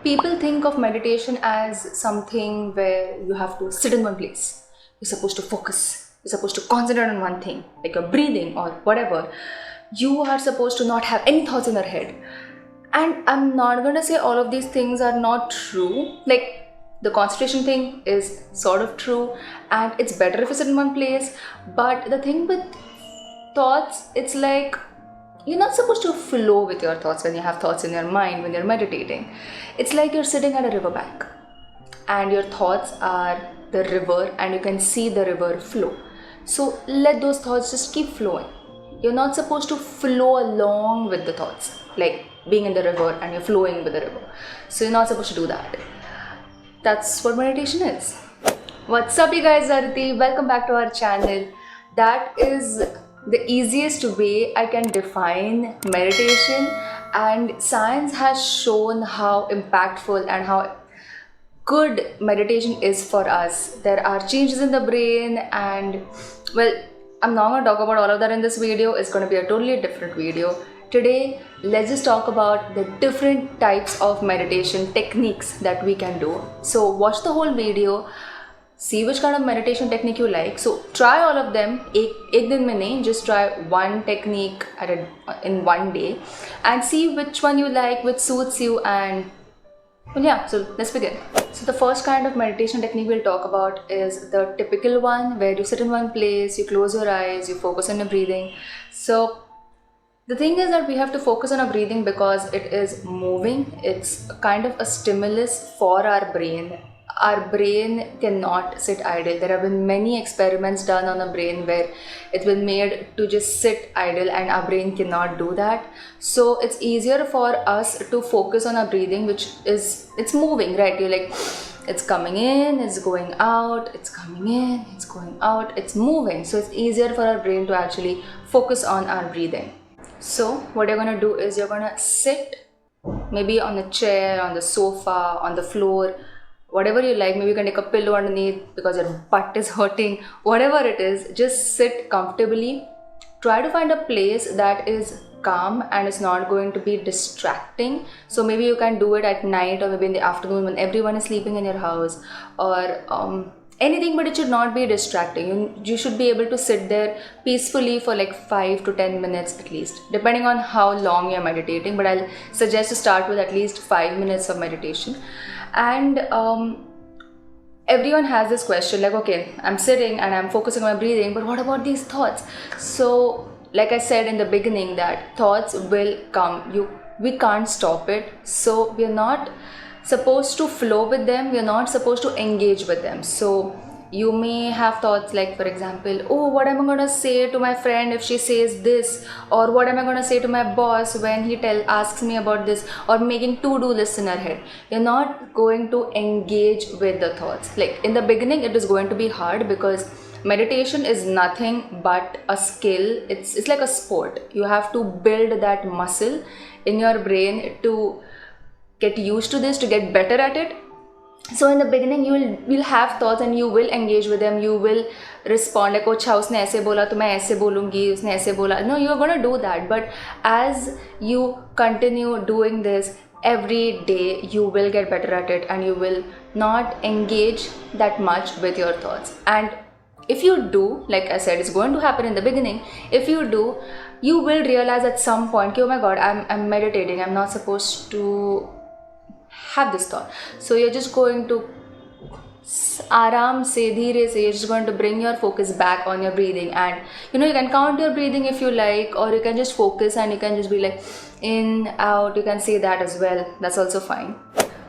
People think of meditation as something where you have to sit in one place. You're supposed to focus. You're supposed to concentrate on one thing, like your breathing or whatever. You are supposed to not have any thoughts in your head. And I'm not gonna say all of these things are not true. Like the concentration thing is sort of true, and it's better if you sit in one place. But the thing with thoughts, it's like you're not supposed to flow with your thoughts when you have thoughts in your mind when you're meditating. It's like you're sitting at a riverbank and your thoughts are the river and you can see the river flow. So let those thoughts just keep flowing. You're not supposed to flow along with the thoughts, like being in the river and you're flowing with the river. So you're not supposed to do that. That's what meditation is. What's up, you guys? Arati, welcome back to our channel. That is the easiest way I can define meditation, and science has shown how impactful and how good meditation is for us. There are changes in the brain, and well, I'm not going to talk about all of that in this video. It's going to be a totally different video. Today, let's just talk about the different types of meditation techniques that we can do. So watch the whole video, see which kind of meditation technique you like. So try all of them. एक दिन में नहीं, just try one technique in one day and see which one you like, which suits you. And well, yeah, so let's begin. So the first kind of meditation technique we'll talk about is the typical one where you sit in one place, you close your eyes, you focus on your breathing. So the thing is that we have to focus on our breathing because it is moving. It's kind of a stimulus for our brain. Our brain cannot sit idle. There have been many experiments done on the brain where it's been made to just sit idle, and our brain cannot do that. So it's easier for us to focus on our breathing, which is, it's moving, right? You're like, it's coming in, it's going out, it's coming in, it's going out, it's moving. So it's easier for our brain to actually focus on our breathing. So what you're gonna do is you're gonna sit maybe on a chair, on the sofa, on the floor, whatever you like. Maybe you can take a pillow underneath because your butt is hurting. Whatever it is, just sit comfortably. Try to find a place that is calm and it's not going to be distracting. So maybe you can do it at night or maybe in the afternoon when everyone is sleeping in your house, or anything, but it should not be distracting. You should be able to sit there peacefully for like 5 to 10 minutes at least, depending on how long you're meditating, but I'll suggest to start with at least 5 minutes of meditation. And everyone has this question like, okay, I'm sitting and I'm focusing on my breathing, but what about these thoughts? So like I said in the beginning, that thoughts will come. We can't stop it. So we're not supposed to flow with them, we're not supposed to engage with them. So you may have thoughts like, for example, oh, what am I going to say to my friend if she says this, or what am I going to say to my boss when he asks me about this, or making to-do lists in our head. You're not going to engage with the thoughts. Like in the beginning it is going to be hard because meditation is nothing but a skill. It's like a sport. You have to build that muscle in your brain to get used to this, to get better at it. So in the beginning you will have thoughts and you will engage with them. You will respond like, अच्छा उसने ऐसे बोला तो मैं ऐसे बोलूँगी, उसने ऐसे बोला. No, you're gonna do that. But as you continue doing this every day, you will get better at it and you will not engage that much with your thoughts. And if you do, like I said, it's going to happen in the beginning. If you do, you will realize at some point, oh my god, I'm meditating, I'm not supposed to have this thought. So you're just going to आराम से, धीरे से, you're just going to bring your focus back on your breathing. And you can count your breathing if you like, or you can just focus and you can just be like in, out. You can say that as well. That's also fine.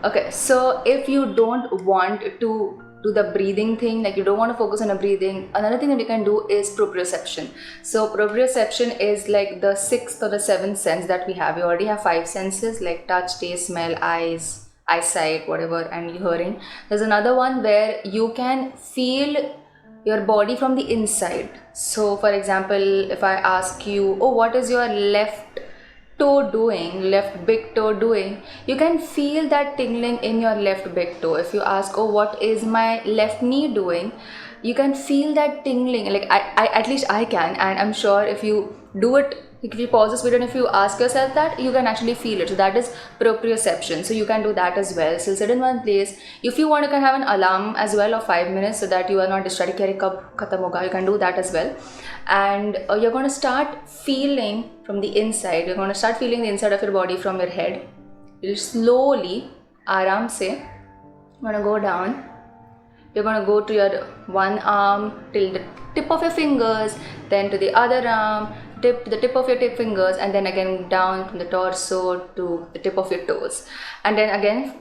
Okay, so if you don't want to do the breathing thing, like you don't want to focus on a breathing, another thing that you can do is proprioception. So proprioception is like the 6th or the 7th sense that we have. We already have 5 senses like touch, taste, smell, eyesight, whatever, and hearing. There's another one where you can feel your body from the inside. So for example, if I ask you, oh, what is your left toe doing, left big toe doing, you can feel that tingling in your left big toe. If you ask, oh, what is my left knee doing, you can feel that tingling. Like I at least I can, and I'm sure if you do it Like if you pause this video and if you ask yourself that, you can actually feel it. So that is proprioception. So you can do that as well. So sit in one place. If you want, you can have an alarm as well of 5 minutes so that you are not distracted. Kya kab khatam hoga? You can do that as well. And you're going to start feeling from the inside. You're going to start feeling the inside of your body from your head. You'll slowly, aaram se, you're going to go down. You're going to go to your one arm till the tip of your fingers, then to the other arm, tip to the tip of your fingers, and then again down from the torso to the tip of your toes, and then again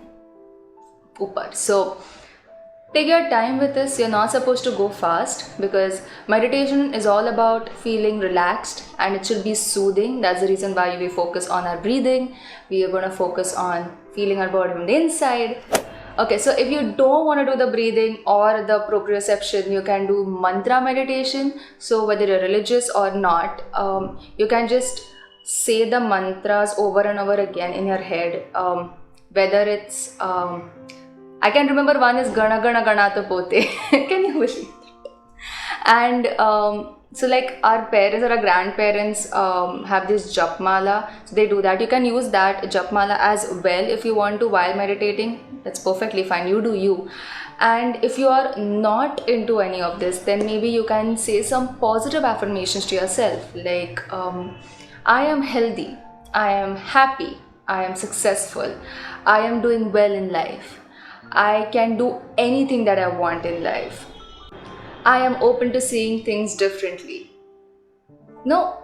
upar. So take your time with this. You're not supposed to go fast because meditation is all about feeling relaxed and it should be soothing. That's the reason why we focus on our breathing. We are going to focus on feeling our body from the inside. Okay, so if you don't want to do the breathing or the proprioception, you can do mantra meditation. So whether you're religious or not, you can just say the mantras over and over again in your head. Whether it's, I can remember one is Gana Gana Ganata Pote. Can you believe that? And so like our parents or our grandparents have this japmala, so they do that. You can use that japmala as well if you want to while meditating. That's perfectly fine, you do you. And if you are not into any of this, then maybe you can say some positive affirmations to yourself like I am healthy, I am happy, I am successful, I am doing well in life, I can do anything that I want in life, I am open to seeing things differently. No,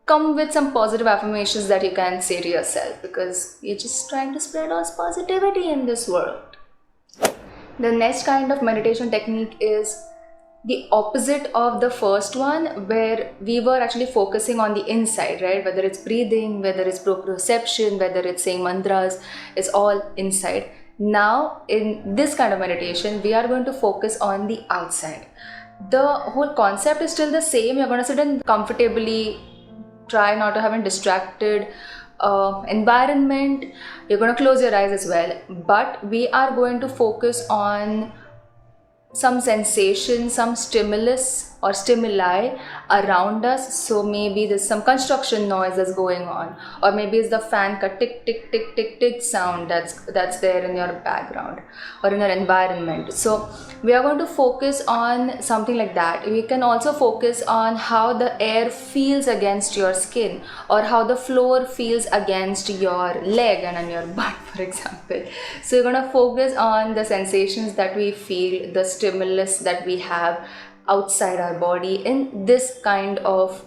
come with some positive affirmations that you can say to yourself because you're just trying to spread all positivity in this world. The next kind of meditation technique is the opposite of the first one, where we were actually focusing on the inside, right? Whether it's breathing, whether it's proprioception, whether it's saying mantras, it's all inside. Now, in this kind of meditation, we are going to focus on the outside. The whole concept is still the same. You're going to sit in comfortably, try not to have a distracted environment. You're going to close your eyes as well. But we are going to focus on some sensation, some stimulus or stimuli around us. So maybe there's some construction noise that's going on, or maybe it's the fan ka tick tick tick tick tick sound that's there in your background or in your environment. So we are going to focus on something like that. We can also focus on how the air feels against your skin or how the floor feels against your leg and on your butt, for example. So you're going to focus on the sensations that we feel, the stimulus that we have outside our body in this kind of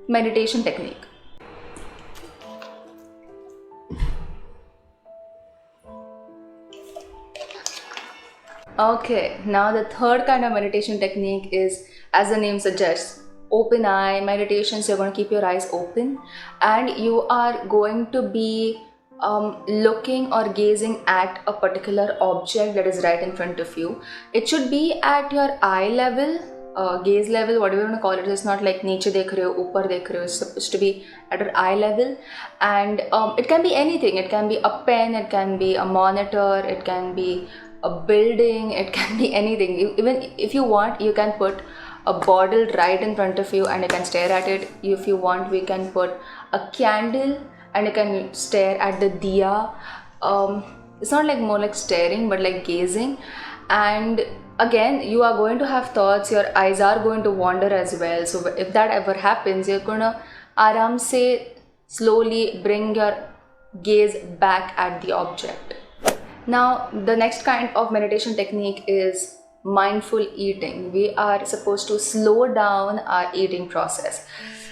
meditation technique. Okay, now the third kind of meditation technique is, as the name suggests, open eye meditation. So you're going to keep your eyes open and you are going to be looking or gazing at a particular object that is right in front of you. It should be at your eye level, gaze level, whatever you want to call it. It's not like niche dekh rahe ho, upar dekh rahe ho. It's supposed to be at your eye level, and it can be anything. It can be a pen, it can be a monitor, it can be a building, it can be anything. Even if you want, you can put a bottle right in front of you and you can stare at it. If you want, we can put a candle and you can stare at the diya. It's not like more like staring but like gazing. And again, you are going to have thoughts, your eyes are going to wander as well. So if that ever happens, you're gonna aaram se slowly bring your gaze back at the object. Now the next kind of meditation technique is mindful eating. We are supposed to slow down our eating process.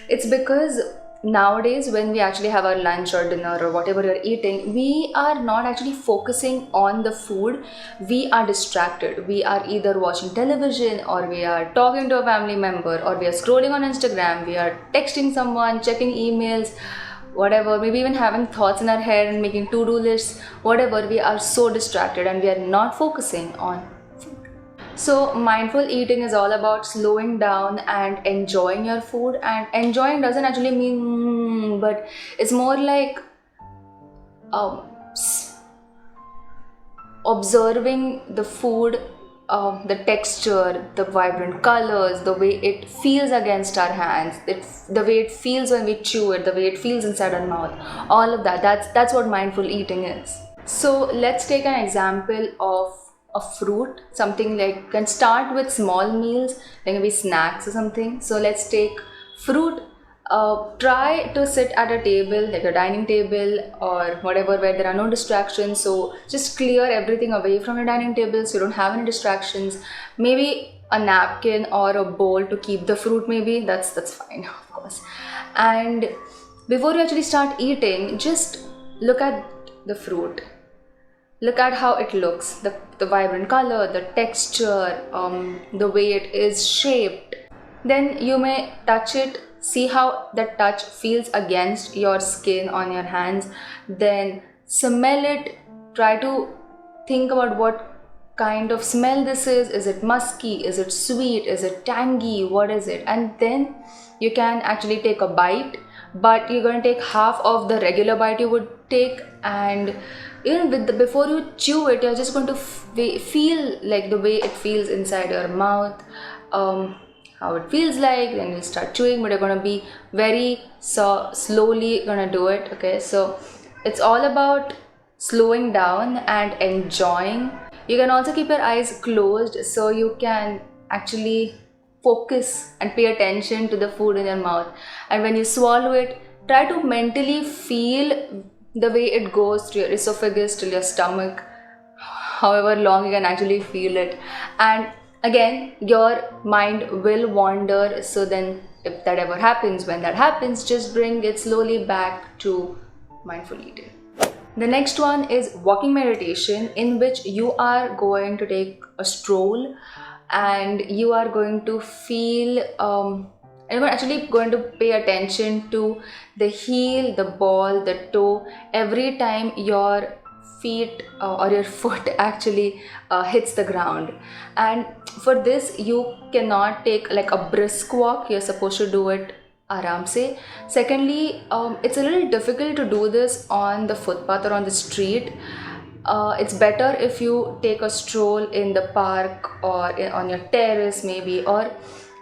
It's because nowadays when we actually have our lunch or dinner or whatever you're eating, we are not actually focusing on the food. We are distracted. We are either watching television or we are talking to a family member or we are scrolling on Instagram, we are texting someone, checking emails, whatever, maybe even having thoughts in our head and making to-do lists, whatever. We are so distracted and we are not focusing on. So mindful eating is all about slowing down and enjoying your food. And enjoying doesn't actually mean but it's more like observing the food the texture, the vibrant colors, the way it feels against our hands, the way it feels when we chew it, the way it feels inside our mouth, all of that. That's what mindful eating is. So let's take an example of a fruit, something like can start with small meals, like maybe snacks or something. So let's take fruit. Try to sit at a table, like a dining table or whatever, where there are no distractions. So just clear everything away from your dining table so you don't have any distractions. Maybe a napkin or a bowl to keep the fruit, maybe that's fine, of course. And before you actually start eating, just look at the fruit. Look at how it looks, the vibrant color, the texture, the way it is shaped. Then you may touch it, see how that touch feels against your skin on your hands. Then smell it, try to think about what kind of smell this is. Is it musky? Is it sweet? Is it tangy? What is it? And then you can actually take a bite, but you're going to take half of the regular bite you would take. And even before you chew it, you're just going to feel like the way it feels inside your mouth, how it feels like. Then you start chewing, but you're going to be very slowly going to do it. Okay, so it's all about slowing down and enjoying. You can also keep your eyes closed so you can actually focus and pay attention to the food in your mouth. And when you swallow it, try to mentally feel the way it goes through your esophagus till your stomach, however long you can actually feel it. And again, your mind will wander. So then if that ever happens, when that happens, just bring it slowly back to mindful eating. The next one is walking meditation, in which you are going to take a stroll and you are going to feel you're actually going to pay attention to the heel, the ball, the toe every time your feet or your foot actually hits the ground. And for this, you cannot take like a brisk walk. You're supposed to do it aram se. Secondly, it's a little difficult to do this on the footpath or on the street. It's better if you take a stroll in the park or on your terrace maybe, or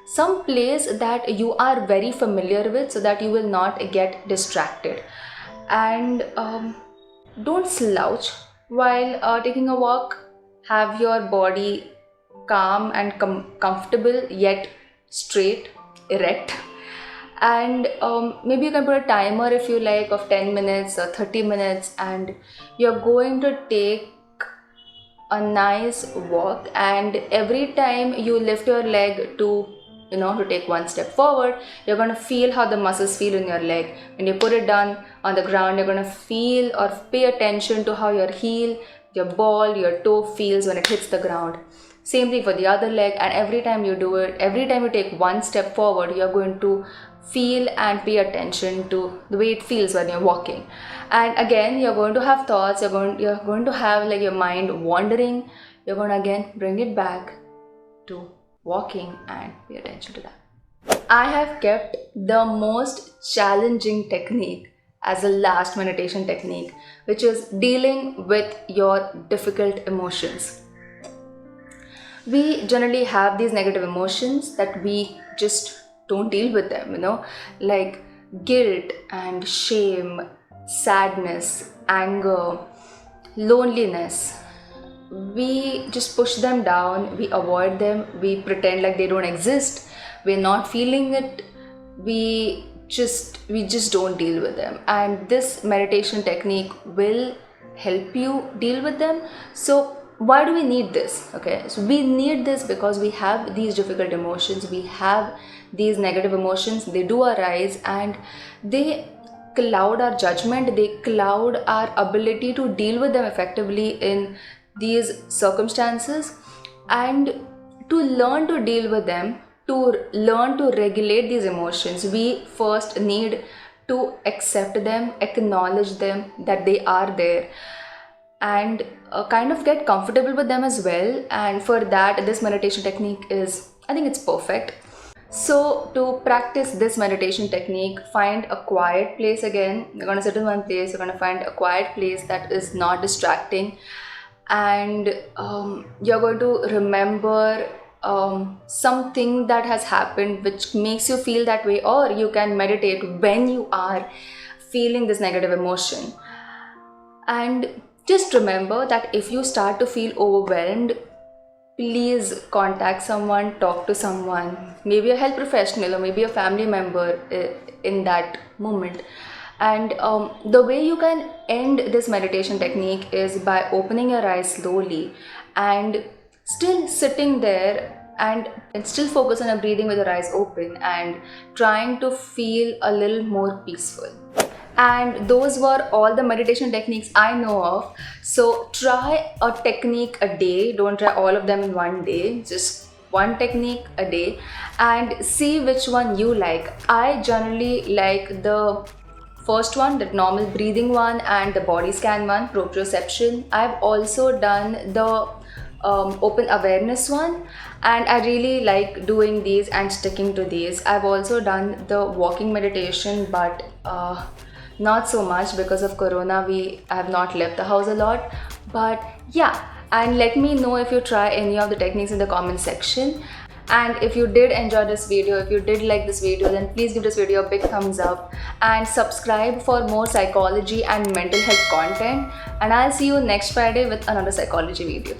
some place that you are very familiar with, so that you will not get distracted. And don't slouch while taking a walk. Have your body calm and comfortable, yet straight, erect. And maybe you can put a timer if you like of 10 minutes or 30 minutes, and you're going to take a nice walk. And every time you lift your leg to take one step forward, you're going to feel how the muscles feel in your leg. When you put it down on the ground, you're going to feel or pay attention to how your heel, your ball, your toe feels when it hits the ground. Same thing for the other leg. And every time you do it, every time you take one step forward, you're going to feel and pay attention to the way it feels when you're walking. And again, you're going to have thoughts, you're going to have like your mind wandering. You're going to again bring it back to walking and pay attention to that. I have kept the most challenging technique as a last meditation technique, which is dealing with your difficult emotions. We generally have these negative emotions that we just don't deal with them, like guilt and shame, sadness, anger, loneliness. We just push them down, we avoid them, we pretend like they don't exist, we're not feeling it, we just don't deal with them. And this meditation technique will help you deal with them. So why do we need this? Okay, so we need this because we have these difficult emotions, we have these negative emotions, they do arise and they cloud our judgment, they cloud our ability to deal with them effectively in these circumstances. And to learn to deal with them, to learn to regulate these emotions, we first need to accept them, acknowledge them, that they are there, and kind of get comfortable with them as well. And for that, this meditation technique I think it's perfect. So to practice this meditation technique, find a quiet place. Again, you're going to sit in one place, you're going to find a quiet place that is not distracting, and you're going to remember something that has happened which makes you feel that way, or you can meditate when you are feeling this negative emotion. And just remember that if you start to feel overwhelmed, please contact someone, talk to someone, maybe a health professional or maybe a family member in that moment. And the way you can end this meditation technique is by opening your eyes slowly and still sitting there, and still focus on your breathing with your eyes open and trying to feel a little more peaceful. And those were all the meditation techniques I know of. So try a technique a day, don't try all of them in one day, just one technique a day, and see which one you like. I generally like the first one, the normal breathing one, and the body scan one, proprioception. I've also done the open awareness one, and I really like doing these and sticking to these. I've also done the walking meditation, but not so much because of corona. I have not left the house a lot, but yeah. And let me know if you try any of the techniques in the comment section. And if you did enjoy this video, if you did like this video, then please give this video a big thumbs up and subscribe for more psychology and mental health content. And I'll see you next Friday with another psychology video.